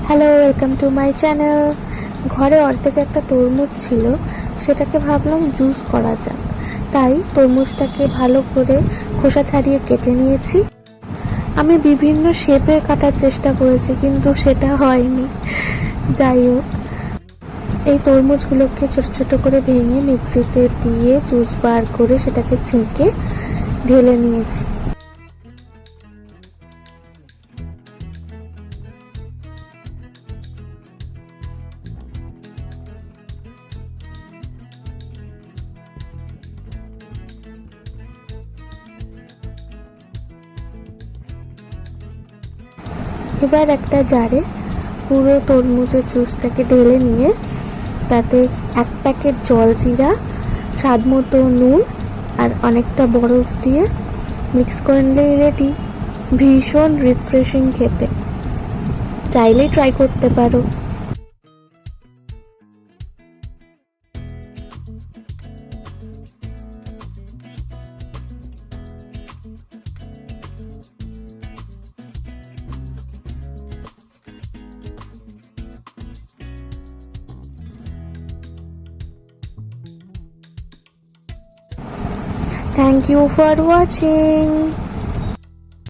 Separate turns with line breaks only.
Hello, welcome to my channel. ঘরে অর্ধেক একটা তরমুজ ছিল, সেটাকে ভাবলাম জুস করা যাক। তাই তরমুজটাকে ভালো করে খোসা ছাড়িয়ে কেটে নিয়েছি। আমি বিভিন্ন শেপের কাটার চেষ্টা করেছি, কিন্তু সেটা হয়নি। যাই হোক, এই তরমুজগুলোকে ছোট ছোট করে ভেঙে মিক্সিতে দিয়ে জুস বার করে সেটাকে ছেঁকে ঢেলে নিয়েছি। এবার একটা জারে পুরো তরমুজের জুসটাকে ঢেলে নিয়ে তাতে 1 প্যাকেট জলজিরা, স্বাদ মতো নুন আর অনেকটা বরফ দিয়ে মিক্স করে নিলেই রেডি। ভীষণ রিফ্রেশিং খেতে, চাইলেই ট্রাই করতে পারো। Thank you for watching.